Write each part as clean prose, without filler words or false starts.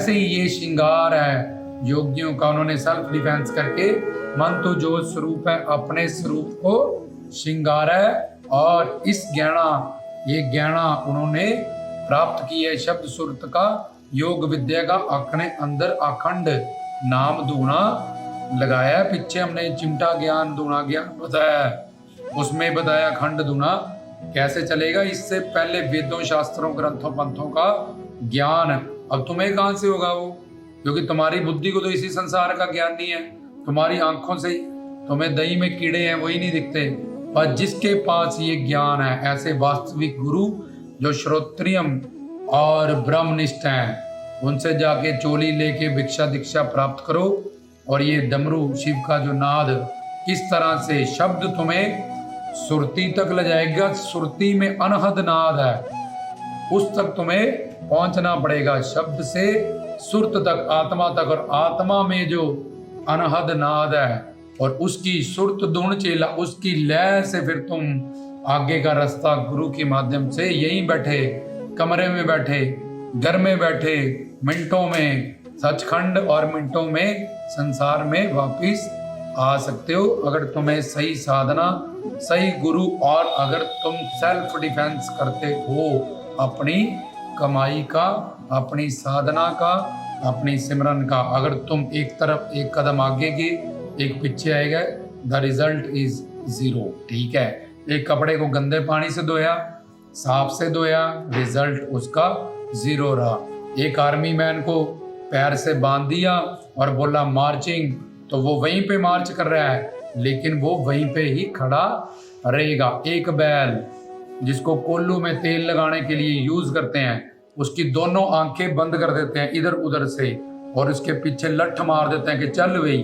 ऐसे ही ये श्रृंगार है योगियों का। उन्होंने सेल्फ डिफेंस करके मन तो जो स्वरूप है अपने स्वरूप को श्रृंगार है, और इस ये ज्ञाना उन्होंने प्राप्त की है शब्द सुरत का, योग विद्या का अपने अंदर अखंड नाम दूना लगाया। पीछे हमने चिमटा ज्ञान दूना ज्ञान बताया, उसमें बताया खंड दूना कैसे चलेगा। इससे पहले वेदों शास्त्रों ग्रंथों पंथों का ज्ञान अब तुम्हें कहां से होगा वो, क्योंकि तुम्हारी बुद्धि को तो इसी संसार का ज्ञान नहीं है। तुम्हारी आंखों से तुम्हें दही में कीड़े हैं वही नहीं दिखते, पर जिसके पास ये ज्ञान है, ऐसे वास्तविक गुरु जो श्रोत्रियम और ब्रह्मनिष्ठ हैं, उनसे जाके चोली लेके भिक्षा दीक्षा प्राप्त करो। और ये डमरू शिव का जो नाद किस तरह से शब्द तुम्हें सुरती तक ले जाएगा, सुरती में अनहद नाद है, उस तक तुम्हें पहुंचना पड़ेगा। शब्द से सुरत तक, आत्मा तक, और आत्मा में जो अनहद नाद है और उसकी सुरत धुन चेला, उसकी लय से फिर तुम आगे का रास्ता गुरु के माध्यम से यहीं बैठे कमरे में बैठे घर में बैठे मिनटों में सचखंड और मिनटों में संसार में वापिस आ सकते हो, अगर तुम्हें सही साधना सही गुरु, और अगर तुम सेल्फ डिफेंस करते हो अपनी कमाई का, अपनी साधना का, अपनी सिमरन का। अगर तुम एक तरफ एक कदम आगे के एक पीछे आए गए, द रिजल्ट इज 0। ठीक है, एक कपड़े को गंदे पानी से धोया, साफ से धोया, रिजल्ट उसका 0 रहा। एक आर्मी मैन को पैर से बांध दिया और बोला मार्चिंग, तो वो वहीं पे मार्च कर रहा है, लेकिन वो वहीं पे ही खड़ा रहेगा। एक बैल जिसको कोल्लू में तेल लगाने के लिए यूज करते हैं, उसकी दोनों आंखें बंद कर देते हैं इधर उधर से, और उसके पीछे लठ मार देते हैं कि चल भाई।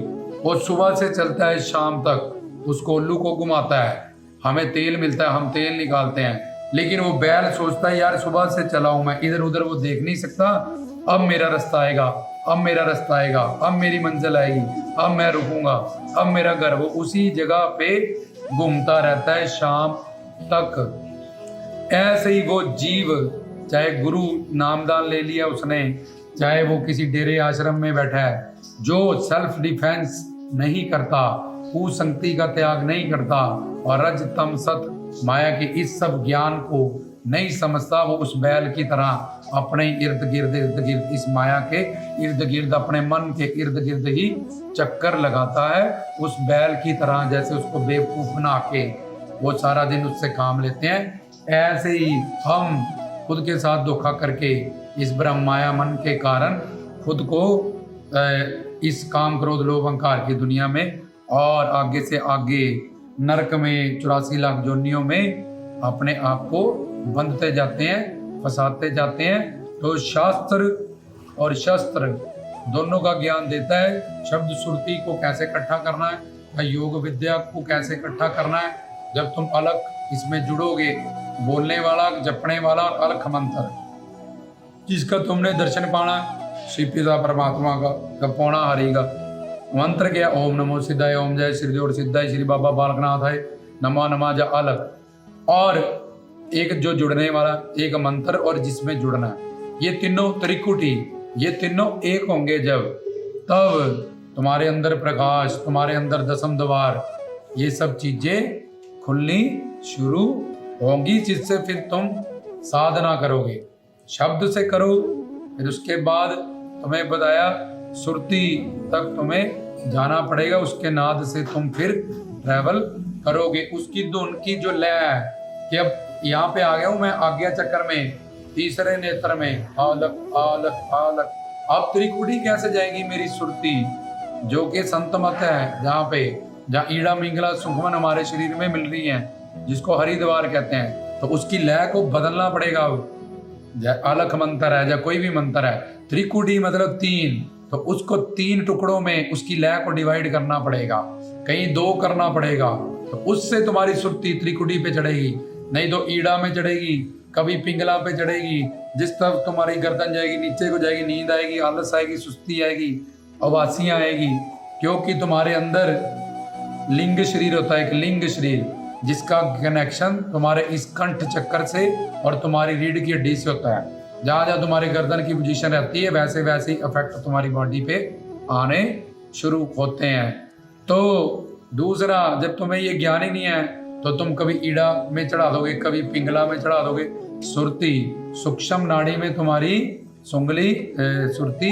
वो सुबह से चलता है शाम तक, उस कोल्लू को घुमाता है, हमें तेल मिलता है, हम तेल निकालते हैं। लेकिन वो बैल सोचता है यार सुबह से चला हूं मैं, इधर उधर वो देख नहीं सकता, अब मेरा रास्ता आएगा, अब मेरा रास्ता आएगा, अब मेरी मंजिल आएगी, अब मैं रुकूंगा, अब मेरा घर। वो उसी जगह पे घूमता रहता है शाम तक। ऐसे ही वो जीव, चाहे गुरु नामदान ले लिया उसने, चाहे वो किसी डेरे आश्रम में बैठा है, जो सेल्फ डिफेंस नहीं करता, कुसंगति का त्याग नहीं करता, और रज तम सत माया के इस सब ज्ञान को नहीं समझता, वो उस बैल की तरह अपने इर्द गिर्द इस माया के इर्द गिर्द, अपने मन के इर्द गिर्द ही चक्कर लगाता है। उस बैल की तरह जैसे उसको बेवकूफ बना के वो सारा दिन उससे काम लेते हैं, ऐसे ही हम खुद के साथ धोखा करके इस ब्रह्म माया मन के कारण खुद को इस काम क्रोध लोभ अहंकार की दुनिया में और आगे से आगे नरक में 84 लाख जोनियों में अपने आप को बंधते जाते हैं, फंसाते जाते हैं। तो शास्त्र और शस्त्र दोनों का ज्ञान देता है। शब्द सुरती को कैसे इकट्ठा करना है, योग विद्या को कैसे इकट्ठा करना है। जब तुम अलग इसमें जुड़ोगे, बोलने वाला, जपने वाला और अलख मंत्र जिसका तुमने दर्शन पाना, श्री पिता परमात्मा का पौना हरि का मंत्र क्या, ओम नमो सिद्धाय, ओम जय श्री और सिद्धाय श्री बाबा बालकनाथ है, नमा नमा जा अलग, और एक जो जुड़ने वाला एक मंत्र और जिसमें जुड़ना है, ये तीनों त्रिकुटी, ये तीनों एक होंगे जब, तब तुम्हारे अंदर प्रकाश, तुम्हारे अंदर दसम द्वार, ये सब चीजें खुलनी शुरू होंगी, जिससे फिर तुम साधना करोगे। शब्द से करो, फिर उसके बाद तुम्हें बताया सुरती तक तुम्हें जाना पड़ेगा, उसके नाद से तुम फिर ट्रैवल करोगे। उसकी धुन की जो लय है कि अब यहाँ पे आ गया हूँ मैं आज्ञा चक्कर में, तीसरे नेत्र में आलक आलक आलक, अब त्रिकुटी कैसे जाएगी मेरी सुरती, जो कि संत मत है, जहाँ ईड़ा मिंगला सुखमन हमारे शरीर में मिल रही है, जिसको हरिद्वार कहते हैं। तो उसकी लय को बदलना पड़ेगा। अलख मंत्र है या कोई भी मंत्र है, त्रिकुटी मतलब 3, तो उसको 3 टुकड़ों में उसकी लय को डिवाइड करना पड़ेगा, कहीं 2 करना पड़ेगा, तो उससे तुम्हारी सुरती त्रिकुटी पे चढ़ेगी। नहीं तो ईड़ा में चढ़ेगी, कभी पिंगला पे चढ़ेगी, जिस तरफ तुम्हारी गर्दन जाएगी नीचे को जाएगी, नींद आएगी, आलस आएगी, सुस्ती आएगी, अवासियां आएगी, क्योंकि तुम्हारे अंदर लिंग शरीर होता है, एक लिंग शरीर जिसका कनेक्शन तुम्हारे इस कंठ चक्कर से और तुम्हारी रीढ़ की हड्डी से होता है। जहाँ जहाँ तुम्हारे गर्दन की पोजीशन रहती है वैसे वैसे इफेक्ट तुम्हारी बॉडी पे आने शुरू होते हैं। तो दूसरा, जब तुम्हें ये ज्ञान ही नहीं है तो तुम कभी ईड़ा में चढ़ा दोगे, कभी पिंगला में चढ़ा दोगे। सुरती सूक्ष्म नाड़ी में तुम्हारी सुंगली सुरती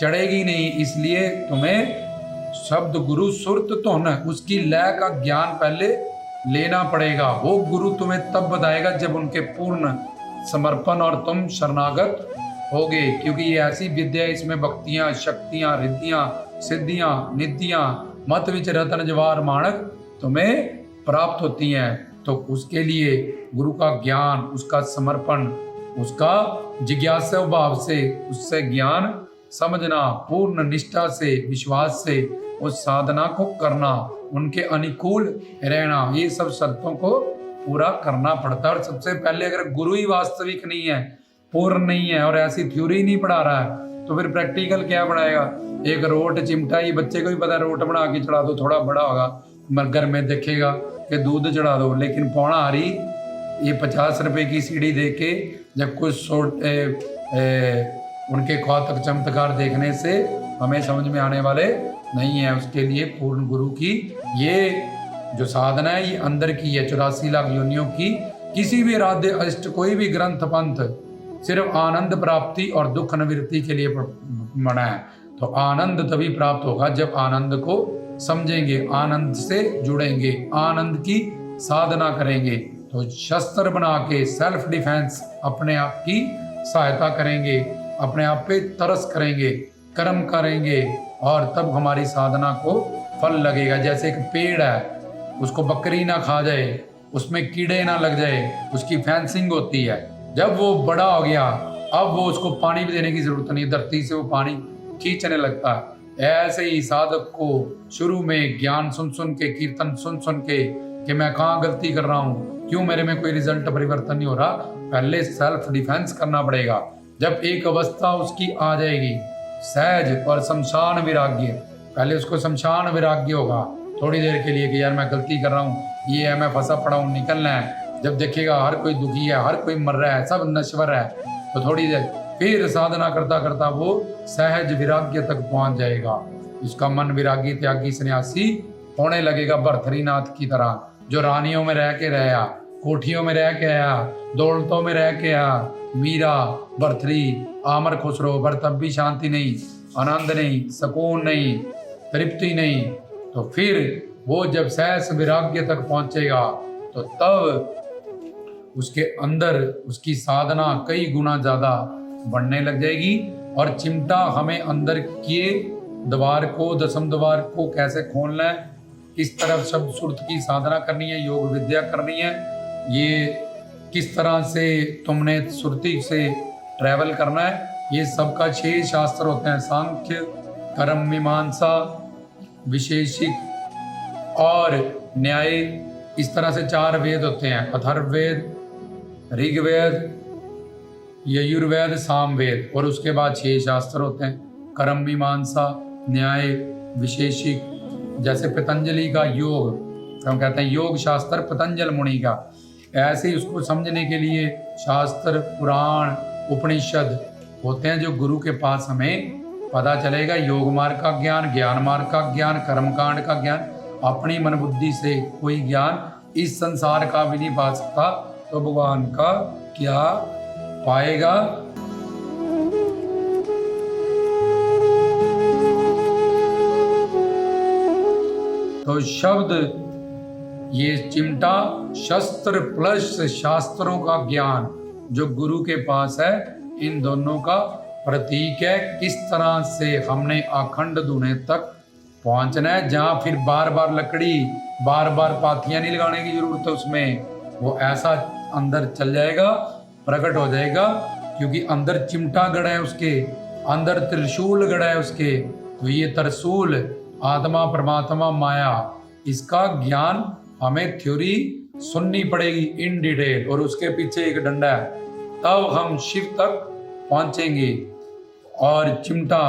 चढ़ेगी नहीं, इसलिए तुम्हें शब्द गुरु सुरत धुन उसकी लय का ज्ञान पहले लेना पड़ेगा। वो गुरु तुम्हें तब बताएगा जब उनके पूर्ण समर्पण और तुम शरणागत होगे, क्योंकि ये ऐसी विद्या, इसमें भक्तियां, शक्तियां, रिद्धियां, सिद्धियां, निधियां, मत विच रतन जवाहर माणक तुम्हें प्राप्त होती हैं। तो उसके लिए गुरु का ज्ञान, उसका समर्पण, उसका जिज्ञासा भाव से उससे ज्ञान समझना, पूर्ण निष्ठा से, विश्वास से उस साधना को करना, उनके अनुकूल रहना, ये सब शर्तों को पूरा करना पड़ता है। और सबसे पहले अगर गुरु ही वास्तविक नहीं है, पूर्ण नहीं है और ऐसी थ्योरी नहीं पढ़ा रहा है तो फिर प्रैक्टिकल क्या पढ़ाएगा। एक रोट चिमटा, ये बच्चे को भी पता है, रोट बना के चढ़ा दो, थोड़ा बड़ा होगा, मगर में देखेगा कि दूध चढ़ा दो, लेकिन पौना हरी ये 50 रुपए की सीढ़ी दे के जब कुछ उनके कौतक चमत्कार देखने से हमें समझ में आने वाले नहीं है। उसके लिए पूर्ण गुरु की ये जो साधना है ये अंदर की है, 84 लाख योनियों की। किसी भी राध्य अष्ट कोई भी ग्रंथ पंथ सिर्फ आनंद प्राप्ति और दुख निवृत्ति के लिए बना है। तो आनंद तभी प्राप्त होगा जब आनंद को समझेंगे, आनंद से जुड़ेंगे, आनंद की साधना करेंगे। तो शस्त्र बना के सेल्फ डिफेंस अपने आप की सहायता करेंगे, अपने आप पे तरस करेंगे, कर्म करेंगे और तब हमारी साधना को फल लगेगा। जैसे एक पेड़ है, उसको बकरी ना खा जाए, उसमें कीड़े ना लग जाए, उसकी फेंसिंग होती है। जब वो बड़ा हो गया अब वो उसको पानी भी देने की जरूरत नहीं, धरती से वो पानी खींचने लगता है। ऐसे ही साधक को शुरू में ज्ञान सुन सुन के, कीर्तन सुन सुन के कि मैं कहाँ गलती कर रहा हूँ, क्यों मेरे में कोई रिजल्ट परिवर्तन नहीं हो रहा, पहले सेल्फ डिफेंस करना पड़ेगा। जब एक अवस्था उसकी आ जाएगी सहज और शमशान विराग्य, पहले उसको शमशान विराग्य होगा थोड़ी देर के लिए कि यार मैं गलती कर रहा हूँ, ये है, मैं फंसा पड़ा हूँ, निकलना है। जब देखेगा हर कोई दुखी है, हर कोई मर रहा है, सब नश्वर है, तो थोड़ी देर फिर साधना करता करता वो सहज विराग्य तक पहुंच जाएगा। उसका मन विरागी त्यागी सन्यासी होने लगेगा, भर्तरीनाथ की तरह, जो रानियों में रह के रहा, कोठियों में रह के आया, दौलतों में रह के आया, मीरा, भर्तरी, आमर खुसरो, पर तब भी शांति नहीं, आनंद नहीं, सुकून नहीं, तृप्ति नहीं। तो फिर वो जब सहज विराग्य तक पहुंचेगा तो तब उसके अंदर उसकी साधना कई गुना ज्यादा बढ़ने लग जाएगी। और चिमटा हमें अंदर के द्वार को, दसम द्वार को कैसे खोलना है, किस तरह शब्द सुरत की साधना करनी है, योग विद्या करनी है, ये किस तरह से तुमने सुरती से ट्रैवल करना है, ये सबका 6 शास्त्र होते हैं, सांख्य, कर्म, मीमांसा, विशेषिक और न्याय। इस तरह से 4 वेद होते हैं, अथर्ववेद, ऋग्वेद, यजुर्वेद, सामवेद, और उसके बाद 6 शास्त्र होते हैं, कर्म, मीमांसा, न्याय, विशेषिक। जैसे पतंजलि का योग, हम कहते हैं योग शास्त्र पतंजल मुनि का, ऐसे ही उसको समझने के लिए शास्त्र, पुराण, उपनिषद होते हैं जो गुरु के पास हमें पता चलेगा। योग मार्ग का ज्ञान, ज्ञान मार्ग का ज्ञान, कर्मकांड का ज्ञान, अपनी मन बुद्धि से कोई ज्ञान इस संसार का भी नहीं पा सकता, तो भगवान का क्या पाएगा। तो शब्द ये चिमटा शस्त्र प्लस शास्त्रों का ज्ञान जो गुरु के पास है, इन दोनों का प्रतीक है। किस तरह से हमने अखंड धुने तक पहुंचना है, जहां फिर बार बार लकड़ी, बार बार पाथियां नहीं लगाने की जरूरत है, उसमें वो ऐसा अंदर चल जाएगा, प्रकट हो जाएगा, क्योंकि अंदर चिमटा गड़ा है, उसके अंदर त्रिशूल गड़ा है उसके। तो ये त्रिशूल आत्मा, परमात्मा, माया, इसका ज्ञान हमें थ्योरी सुननी पड़ेगी इन डिटेल, और उसके पीछे एक डंडा है, तब हम शिव तक पहुंचेंगे। और चिमटा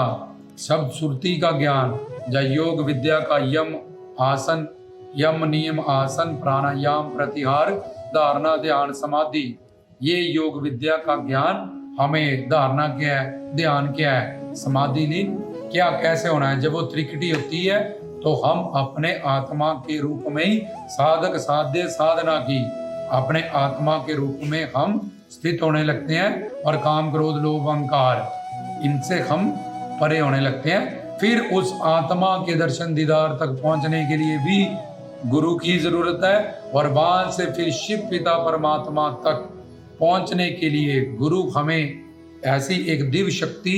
शब्द सुरती का ज्ञान, या योग विद्या का यम आसन, यम नियम आसन, प्राणायाम, प्रतिहार, धारणा, ध्यान, समाधि, ये योग विद्या का ज्ञान हमें धारणा क्या है, ध्यान क्या है, समाधि लीन क्या कैसे होना है। जब वो त्रिकटी होती है तो हम अपने आत्मा के रूप में ही साधक साध्य साधना की अपने आत्मा के रूप में हम स्थित होने लगते हैं और काम क्रोध लोभ अहंकार इनसे हम परे होने लगते हैं। फिर उस आत्मा के दर्शन दीदार तक पहुंचने के लिए भी गुरु की जरूरत है और वहां से फिर शिव पिता परमात्मा तक पहुंचने के लिए गुरु हमें ऐसी एक दिव्य शक्ति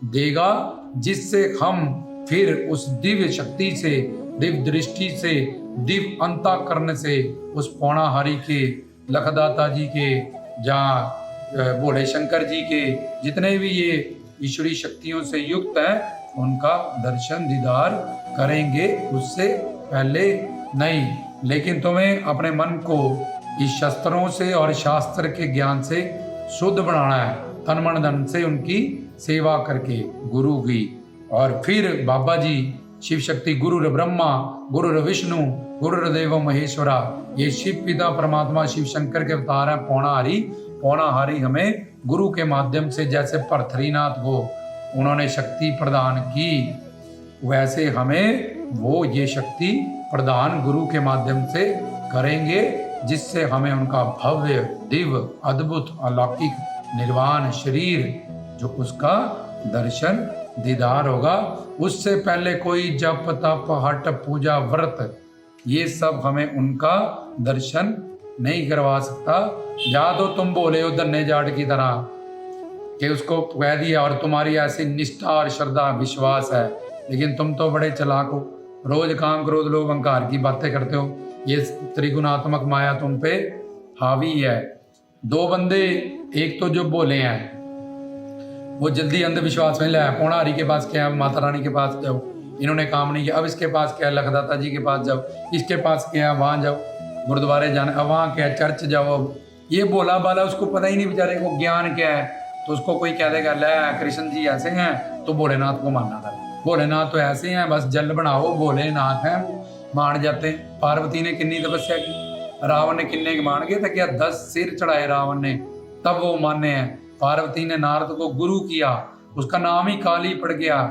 देगा जिससे हम फिर उस दिव्य शक्ति से, दिव्य दृष्टि से, दिव्य अंतःकरण से उस पौणाहारी के, लखदाता जी के, जहाँ भोले शंकर जी के जितने भी ये ईश्वरी शक्तियों से युक्त हैं उनका दर्शन दीदार करेंगे, उससे पहले नहीं। लेकिन तुम्हें अपने मन को इस शस्त्रों से और शास्त्र के ज्ञान से शुद्ध बनाना है, तन मन धन से उनकी सेवा करके गुरु की। और फिर बाबा जी शिव शक्ति गुरु ब्रह्मा गुरु विष्णु गुरु देव महेश्वरा, ये शिव पिता परमात्मा शिव शंकर के अवतार हैं पौणाहारी। पौणाहारी हमें गुरु के माध्यम से, जैसे भर्तृनाथ को उन्होंने शक्ति प्रदान की, वैसे हमें वो ये शक्ति प्रदान गुरु के माध्यम से करेंगे, जिससे हमें उनका भव्य दिव्य अद्भुत अलौकिक निर्वाण शरीर जो उसका दर्शन दीदार होगा। उससे पहले कोई जप तप हट पूजा व्रत ये सब हमें उनका दर्शन नहीं करवा सकता। या तो तुम बोले हो धन्य जाट की तरह कि उसको कह दिया और तुम्हारी ऐसी निष्ठा और श्रद्धा विश्वास है, लेकिन तुम तो बड़े चालाक हो, रोज काम क्रोध लोभ अहंकार की बातें करते हो, ये त्रिगुणात्मक माया तुम पे हावी है। दो बंदे, एक तो जो बोले हैं वो जल्दी अंधविश्वास में लाया, पौणाहारी के पास क्या है, माता रानी के पास जाओ, इन्होंने काम नहीं किया, अब इसके पास क्या है, लखदाता जी के पास जाओ, इसके पास क्या है, वहाँ जाओ, गुरुद्वारे जाना, अब वहाँ क्या है, चर्च जाओ। अब ये बोला बाला उसको पता ही नहीं बेचारे को ज्ञान क्या है, तो उसको कोई कह देगा ले कृष्ण जी ऐसे हैं तो भोलेनाथ को मानना था, भोलेनाथ तो ऐसे हैं, बस जल बनाओ भोलेनाथ हैं, मान जाते हैं। पार्वती ने कितनी तपस्या की, रावण ने कितने मान गए थे, क्या 10 सिर चढ़ाए रावण ने, तब वो माने हैं। पार्वती ने नारद को गुरु किया, उसका नाम ही काली पड़ गया,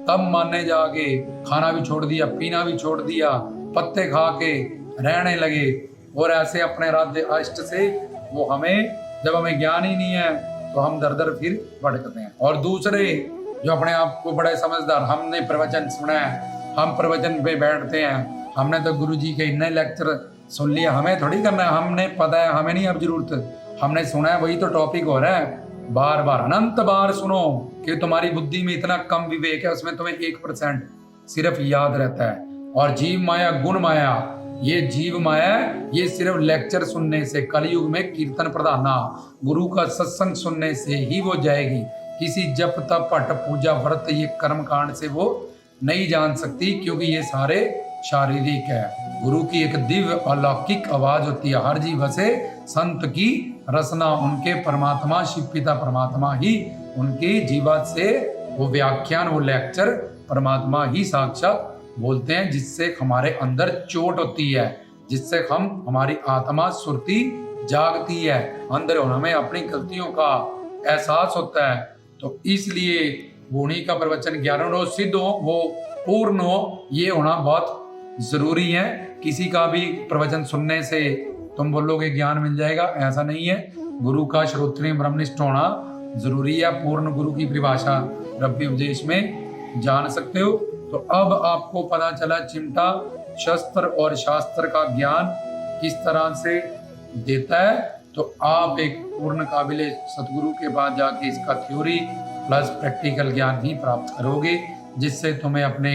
तब मानने जाके खाना भी छोड़ दिया, पीना भी छोड़ दिया, पत्ते खा के रहने लगे। और ऐसे अपने राज्य अष्ट से वो हमें, जब हमें ज्ञान ही नहीं है तो हम दर दर फिर भटकते हैं। और दूसरे जो अपने आप को बड़े समझदार, हमने प्रवचन सुना है, हम प्रवचन पे बैठते हैं, हमने तो गुरु जी के इतने लेक्चर सुन लिया, हमें थोड़ी करना है, हमने पता है, हमें नहीं अब जरूरत, हमने सुना है, वही तो टॉपिक हो रहा है। बार बार अनंत बार सुनो कि तुम्हारी बुद्धि में इतना कम विवेक है, उसमें तुम्हें 1% सिर्फ याद रहता है। और जीव माया गुण माया, ये जीव माया ये सिर्फ लेक्चर सुनने से, कलयुग में कीर्तन प्रधाना गुरु का सत्संग सुनने से ही वो जाएगी, किसी जप तप हट पूजा व्रत ये कर्म कांड से वो नहीं जान सकती, क्योंकि ये सारे शारीरिक है। गुरु की एक दिव्य अलौकिक आवाज होती है, हर जीव से संत की रसना, उनके परमात्मा शिव पिता परमात्मा ही उनकी जीवा से वो व्याख्यान वो लेक्चर परमात्मा ही साक्षात बोलते हैं, जिससे हमारे अंदर चोट होती है, जिससे हम हमारी आत्मा सुरती जागती है, अंदर हमें अपनी गलतियों का एहसास होता है। तो इसलिए उन्हीं का प्रवचन ज्ञान हो, सिद्ध हो, वो पूर्ण हो, ये होना बहुत जरूरी है। किसी का भी प्रवचन सुनने से तुम बोलोगे ज्ञान मिल जाएगा, ऐसा नहीं है। गुरु का श्रोत्रिय ब्रह्मनिष्ठ होना जरूरी है, पूर्ण गुरु की परिभाषा रब्बी उपदेश में जान सकते हो। तो अब आपको पता चला चिमटा शस्त्र और शास्त्र का ज्ञान किस तरह से देता है। तो आप एक पूर्ण काबिले सतगुरु के पास जाके इसका थ्योरी प्लस प्रैक्टिकल ज्ञान ही प्राप्त करोगे, जिससे तुम्हें अपने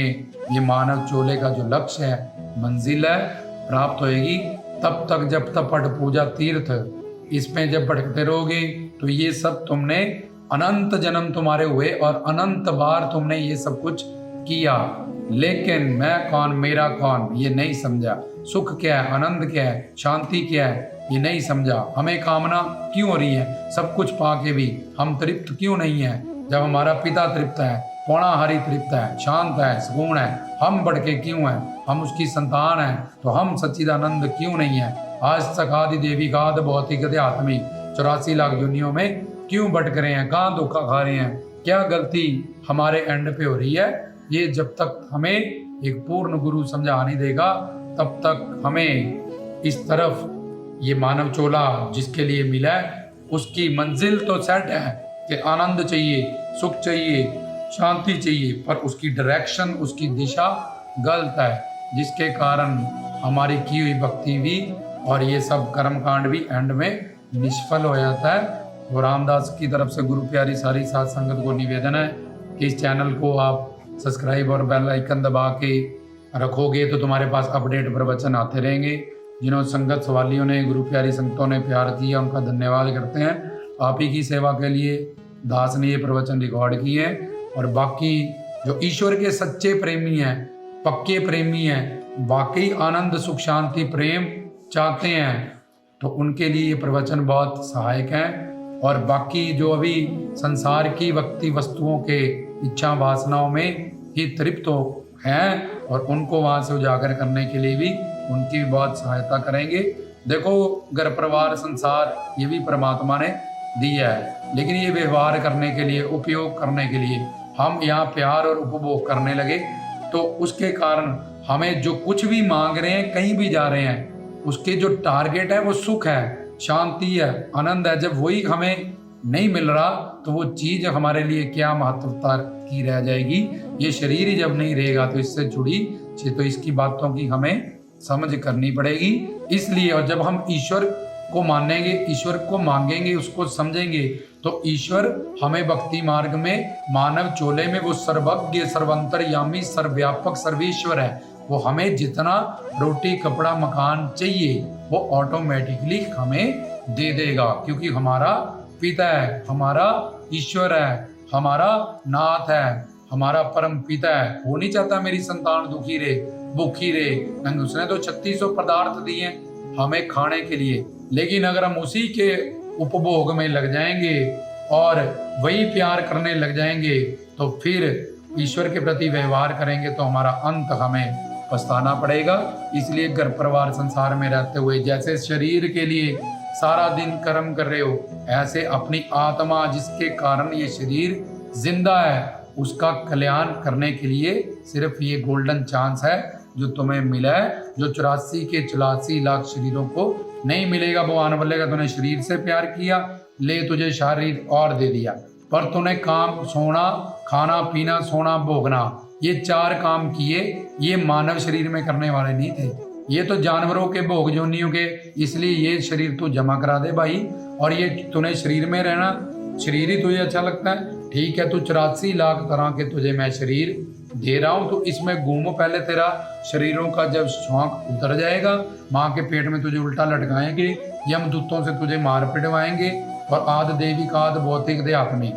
ये मानव चोले का जो लक्ष्य है, मंजिल है, प्राप्त होएगी। तब तक जब तक पट पूजा तीर्थ इसमें जब भटकते रहोगे तो ये सब तुमने अनंत जन्म तुम्हारे हुए और अनंत बार तुमने ये सब कुछ किया, लेकिन मैं कौन मेरा कौन ये नहीं समझा। सुख क्या है, आनंद क्या है, शांति क्या है ये नहीं समझा। हमें कामना क्यों हो रही है, सब कुछ पाके भी हम तृप्त क्यों नहीं है, जब हमारा पिता तृप्त है, पौणाहारी तृप्त है, शांत है, सुकून है, हम भटके क्यों हैं, हम उसकी संतान हैं, तो हम सच्चिदानंद क्यों नहीं है। आज तक आदि देवी गाद भौतिक अध्यात्मिक 84 लाख योनियों में क्यों भटक रहे हैं, कहाँ धोखा खा रहे हैं, क्या गलती हमारे एंड पे हो रही है, ये जब तक हमें एक पूर्ण गुरु समझा नहीं देगा तब तक हमें इस तरफ ये मानव चोला जिसके लिए मिला है उसकी मंजिल तो सेट है कि आनंद चाहिए, सुख चाहिए, शांति चाहिए, पर उसकी डायरेक्शन, उसकी दिशा गलत है, जिसके कारण हमारी की हुई भक्ति भी और ये सब कर्मकांड भी एंड में निष्फल हो जाता है। और रामदास की तरफ से गुरु प्यारी सारी साध संगत को निवेदन है कि इस चैनल को आप सब्सक्राइब और बेल आइकन दबा के रखोगे तो तुम्हारे पास अपडेट प्रवचन आते रहेंगे। जिन्होंने संगत सवालियों ने, गुरु प्यारी संगतों ने प्यार किया, उनका धन्यवाद करते हैं। आप ही की सेवा के लिए दास ने ये प्रवचन रिकॉर्ड किए हैं। और बाकी जो ईश्वर के सच्चे प्रेमी हैं, पक्के प्रेमी हैं, वाकई आनंद सुख शांति प्रेम चाहते हैं, तो उनके लिए ये प्रवचन बहुत सहायक हैं। और बाकी जो अभी संसार की व्यक्ति वस्तुओं के इच्छा वासनाओं में ही तृप्त हैं और उनको वहाँ से उजागर करने के लिए भी उनकी भी बहुत सहायता करेंगे। देखो, घर परिवार संसार ये भी परमात्मा ने दिया है, लेकिन ये व्यवहार करने के लिए, उपयोग करने के लिए हम यहाँ प्यार और उपभोग करने लगे तो उसके कारण हमें जो कुछ भी मांग रहे हैं, कहीं भी जा रहे हैं, उसके जो टारगेट है वो सुख है, शांति है, आनंद है। जब वही हमें नहीं मिल रहा तो वो चीज़ हमारे लिए क्या महत्वता की रह जाएगी। ये शरीर ही जब नहीं रहेगा तो इससे जुड़ी तो इसकी बातों की हमें समझ करनी पड़ेगी। इसलिए और जब हम ईश्वर को मानेंगे, ईश्वर को मांगेंगे, उसको समझेंगे, तो ईश्वर हमें भक्ति मार्ग में मानव चोले में वो सर्वज्ञ, सर्वंतरयामी, सर्वव्यापक, सर्वेश्वर है। वो हमें जितना रोटी कपड़ा मकान चाहिए वो ऑटोमेटिकली हमें दे देगा, क्योंकि हमारा पिता है, हमारा ईश्वर है, हमारा नाथ है, हमारा परम पिता है। वो नहीं चाहता मेरी संतान दुखी रहे, भूखी रहे। उसने तो 3600 पदार्थ दिए हमें खाने के लिए, लेकिन अगर हम उसी के उपभोग में लग जाएंगे और वही प्यार करने लग जाएंगे तो फिर ईश्वर के प्रति व्यवहार करेंगे तो हमारा अंत हमें पछताना पड़ेगा। इसलिए घर परिवार संसार में रहते हुए जैसे शरीर के लिए सारा दिन कर्म कर रहे हो, ऐसे अपनी आत्मा जिसके कारण ये शरीर जिंदा है उसका कल्याण करने के लिए सिर्फ ये गोल्डन चांस है जो तुम्हें मिला है, जो 84 के 84 लाख शरीरों को नहीं मिलेगा। भगवान बोलेगा तूने शरीर से प्यार किया, ले तुझे शरीर और दे दिया, पर तूने काम, सोना, खाना पीना, सोना, भोगना, ये 4 काम किए, ये मानव शरीर में करने वाले नहीं थे, ये तो जानवरों के भोग जोनियों के। इसलिए ये शरीर तू जमा करा दे भाई। और ये तूने शरीर में रहना, शरीर ही तुझे अच्छा लगता है, ठीक है, तू 84 लाख तरह के तुझे मैं शरीर दे रहा हूँ, तो इसमें घूमो। पहले तेरा शरीरों का जब शौक उतर जाएगा, माँ के पेट में तुझे उल्टा लटकाएंगे, यमदूतों से तुझे मार पिटवाएंगे, और आद देवी का आद भौतिक देहात्मी,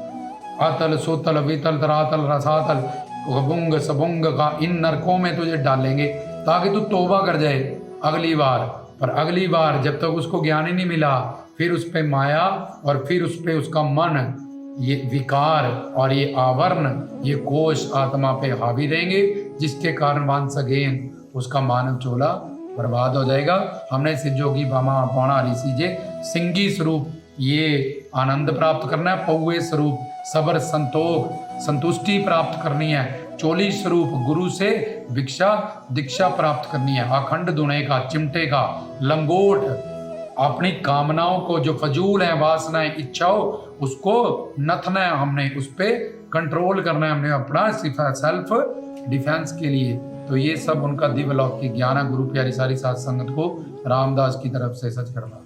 अतल सोतल वितल तरातल रसातल गबुंग सबुंग का इन नरकों में तुझे डालेंगे ताकि तू तौबा कर जाए अगली बार। पर अगली बार जब तक उसको ज्ञान ही नहीं मिला, फिर उस पे माया और फिर उस पे उसका मन, ये विकार और ये आवरण, ये कोश आत्मा पे हावी रहेंगे, जिसके कारण वंस अगेन उसका मानव चोला बर्बाद हो जाएगा। हमने सिजोगी बामा पौना ऋषिजे सिंगी स्वरूप ये आनंद प्राप्त करना है, पौवे स्वरूप सबर संतोष संतुष्टि प्राप्त करनी है, चोली स्वरूप गुरु से भिक्षा दीक्षा प्राप्त करनी है, अखंड दुने का, चिमटे का, लंगोट, अपनी कामनाओं को जो फजूल है, वासनाएं, इच्छाओं, उसको नथना है हमने, उस पर कंट्रोल करना है हमने अपना सेल्फ डिफेंस के लिए। तो ये सब उनका दिव्य लौकिक ज्ञान है। गुरु प्यारी सारी साध संगत को रामदास की तरफ से सच करना।